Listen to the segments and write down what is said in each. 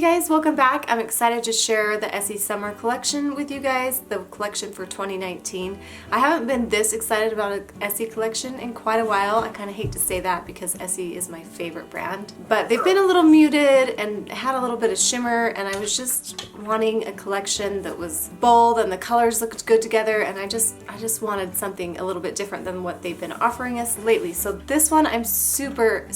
guys, welcome back. I'm excited to share the Essie Summer Collection with you guys, the collection for 2019. I haven't been this excited about an Essie collection in quite a while. I kind of hate to say that because Essie is my favorite brand. But they've been a little muted and had a little bit of shimmer, and I was just wanting a collection that was bold and the colors looked good together, and I just wanted something a little bit different than what they've been offering us lately. So this one I'm super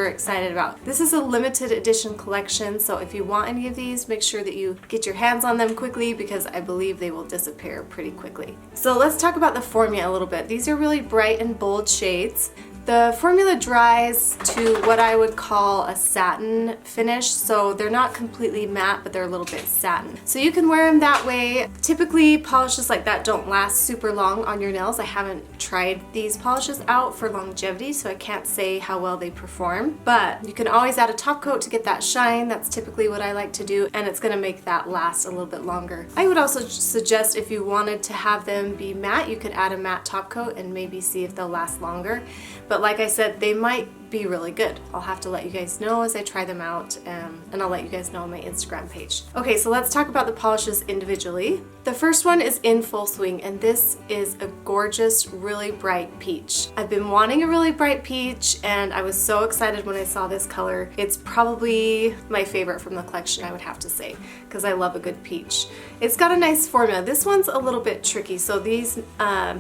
excited about. This is a limited edition collection, so if you want any of these, make sure that you get your hands on them quickly because I believe they will disappear pretty quickly. So let's talk about the formula a little bit. These are really bright and bold shades. The formula dries to what I would call a satin finish, so they're not completely matte, but they're a little bit satin. So you can wear them that way. Typically, polishes like that don't last super long on your nails. I haven't tried these polishes out for longevity, so I can't say how well they perform, but you can always add a top coat to get that shine. That's typically what I like to do, and it's gonna make that last a little bit longer. I would also suggest if you wanted to have them be matte, you could add a matte top coat and maybe see if they'll last longer. But like I said, they might be really good. I'll have to let you guys know as I try them out, and I'll let you guys know on my Instagram page. Okay, so let's talk about the polishes individually. The first one is in full swing, and this is a gorgeous, really bright peach. I've been wanting a really bright peach, and I was so excited when I saw this color. It's probably my favorite from the collection, I would have to say, because I love a good peach. It's got a nice formula. This one's a little bit tricky, so these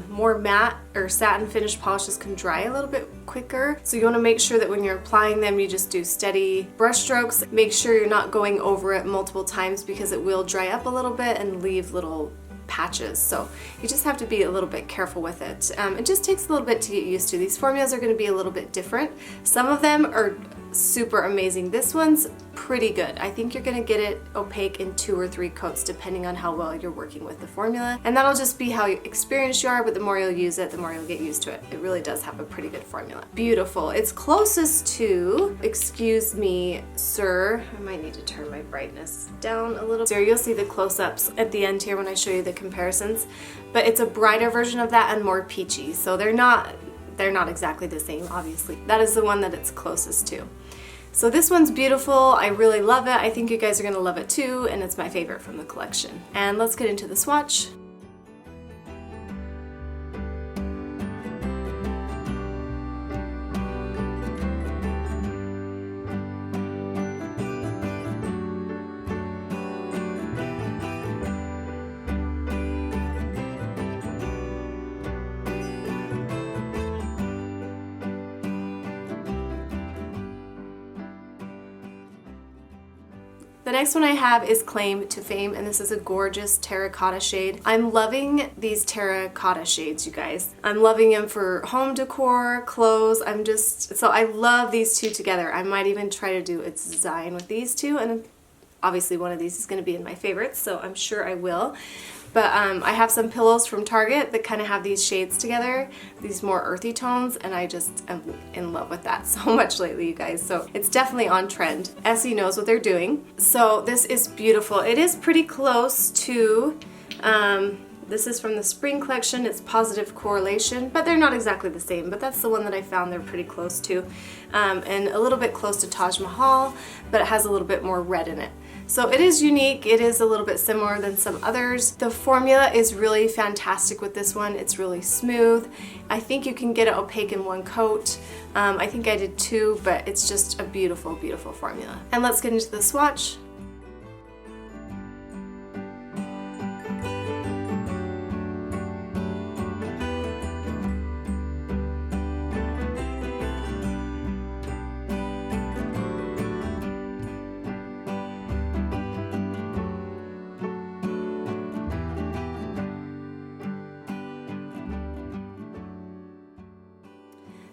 more matte or satin finish polishes can dry a little bit quicker, so you want to make sure that when you're applying them, you just do steady brush strokes. Make sure you're not going over it multiple times because it will dry up a little bit and leave little patches, so you just have to be a little bit careful with it. It just takes a little bit to get used to. These formulas are going to be a little bit different. Some of them are super amazing. This one's pretty good. I think you're gonna get it opaque in 2 or 3 coats depending on how well you're working with the formula, and that'll just be how experienced you are, but the more you'll use it, the more you'll get used to it. It really does have a pretty good formula. Beautiful. It's closest to, excuse me sir, I might need to turn my brightness down a little. So you'll see the close-ups at the end here when I show you the comparisons, but it's a brighter version of that and more peachy, so they're not exactly the same, obviously. That is the one that it's closest to. So this one's beautiful. I really love it. I think you guys are gonna love it too, and it's my favorite from the collection. And let's get into the swatch. The next one I have is Claim to Fame, and this is a gorgeous terracotta shade. I'm loving these terracotta shades, you guys. I'm loving them for home decor, clothes. So I love these two together. I might even try to do a design with these two, and obviously one of these is going to be in my favorites, so I'm sure I will. But I have some pillows from Target that kind of have these shades together, these more earthy tones, and I just am in love with that so much lately, you guys. So it's definitely on trend. Essie knows what they're doing. So this is beautiful. It is pretty close to, this is from the spring collection. It's Positive Correlation, but they're not exactly the same, but that's the one that I found they're pretty close to. And a little bit close to Taj Mahal, but it has a little bit more red in it. So it is unique. It is a little bit similar than some others. The formula is really fantastic with this one. It's really smooth. I think you can get it opaque in 1 coat. I think I did 2, but it's just a beautiful, beautiful formula. And let's get into the swatch.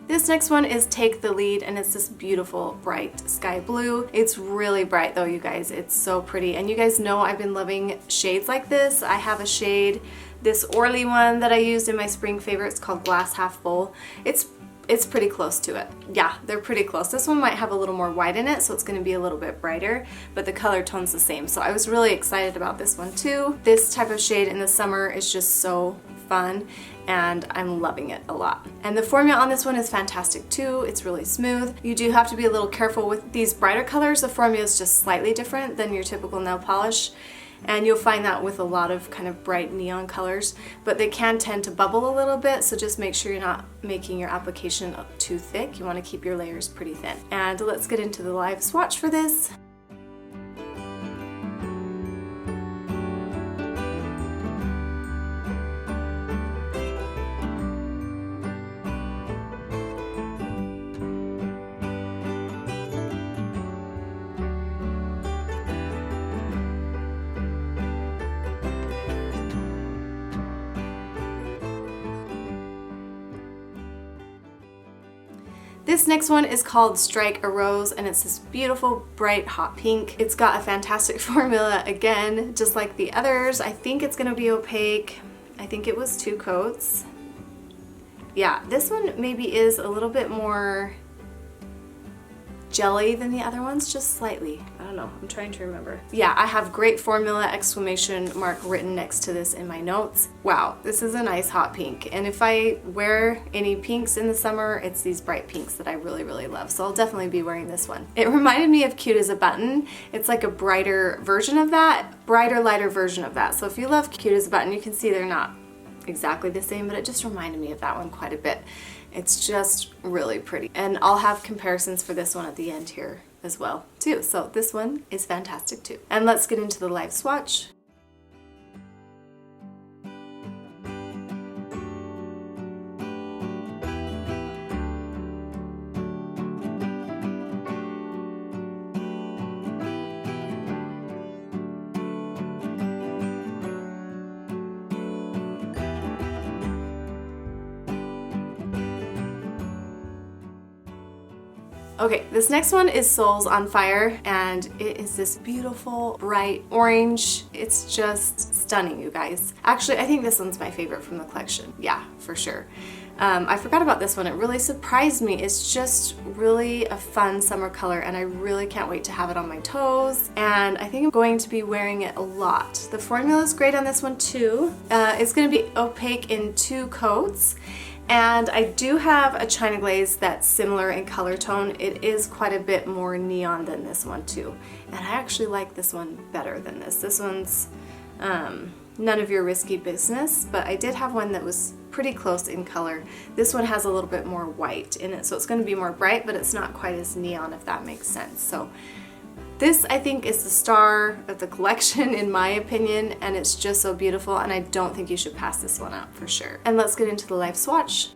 This next one is Take the Lead, and it's this beautiful bright sky blue. It's really bright though, you guys. It's so pretty, and you guys know I've been loving shades like this. I have a shade, this Orly one that I used in my spring favorites called Glass Half Full. It's pretty close to it. Yeah, they're pretty close. This one might have a little more white in it, so it's going to be a little bit brighter, but the color tone's the same. So I was really excited about this one too. This type of shade in the summer is just so fun, and I'm loving it a lot. And the formula on this one is fantastic too. It's really smooth. You do have to be a little careful with these brighter colors. The formula is just slightly different than your typical nail polish. And you'll find that with a lot of kind of bright neon colors, but they can tend to bubble a little bit, so just make sure you're not making your application too thick. You want to keep your layers pretty thin. And let's get into the live swatch for this. This next one is called Strike a Rose, and it's this beautiful bright hot pink. It's got a fantastic formula again, just like the others. I think it's gonna be opaque. I think it was 2 coats. Yeah, this one maybe is a little bit more jelly than the other ones, just slightly. I don't know, I'm trying to remember. Yeah, I have great formula exclamation mark written next to this in my notes. Wow, this is a nice hot pink. And if I wear any pinks in the summer, it's these bright pinks that I really, really love. So I'll definitely be wearing this one. It reminded me of Cute as a Button. It's like a brighter version of that, brighter, lighter version of that. So if you love Cute as a Button, you can see they're not exactly the same, but it just reminded me of that one quite a bit. It's just really pretty. And I'll have comparisons for this one at the end here as well too. So this one is fantastic too. And let's get into the live swatch. Okay, this next one is Souls on Fire, and it is this beautiful, bright orange. It's just stunning, you guys. Actually, I think this one's my favorite from the collection. Yeah, for sure. I forgot about this one. It really surprised me. It's just really a fun summer color, and I really can't wait to have it on my toes. And I think I'm going to be wearing it a lot. The formula is great on this one too. It's going to be opaque in 2 coats. And I do have a China Glaze that's similar in color tone. It is quite a bit more neon than this one too. And I actually like this one better than this. This one's none of your risky business, but I did have one that was pretty close in color. This one has a little bit more white in it, so it's going to be more bright, but it's not quite as neon, if that makes sense. So this, I think, is the star of the collection in my opinion, and it's just so beautiful, and I don't think you should pass this one up for sure. And let's get into the live swatch.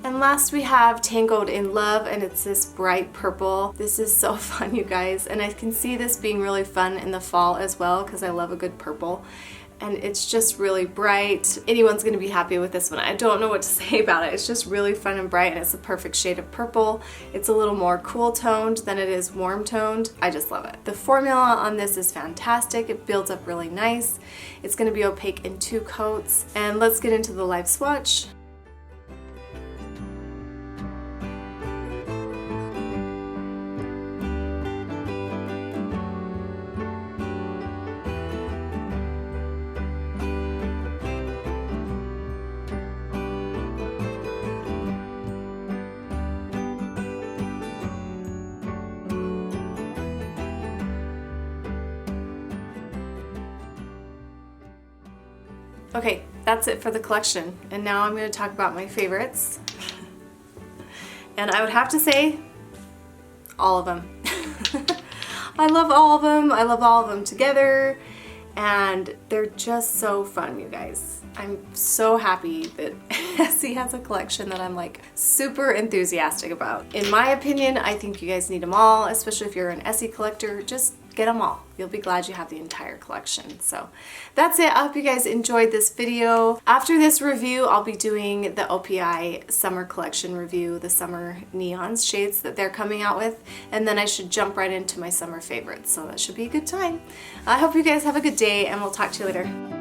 And last we have Tangoed in Love, and it's this bright purple. This is so fun, you guys, and I can see this being really fun in the fall as well because I love a good purple. And it's just really bright. Anyone's gonna be happy with this one. I don't know what to say about it. It's just really fun and bright, and it's the perfect shade of purple. It's a little more cool toned than it is warm toned. I just love it. The formula on this is fantastic. It builds up really nice. It's gonna be opaque in 2 coats. And let's get into the live swatch. Okay, that's it for the collection, and now I'm going to talk about my favorites. And I would have to say, all of them. I love all of them. I love all of them together, and they're just so fun, you guys. I'm so happy that Essie has a collection that I'm like super enthusiastic about. In my opinion, I think you guys need them all, especially if you're an Essie collector. Just get them all. You'll be glad you have the entire collection. So that's it. I hope you guys enjoyed this video. After this review, I'll be doing the OPI summer collection review, the summer neons shades that they're coming out with, and then I should jump right into my summer favorites. So that should be a good time. I hope you guys have a good day, and we'll talk to you later.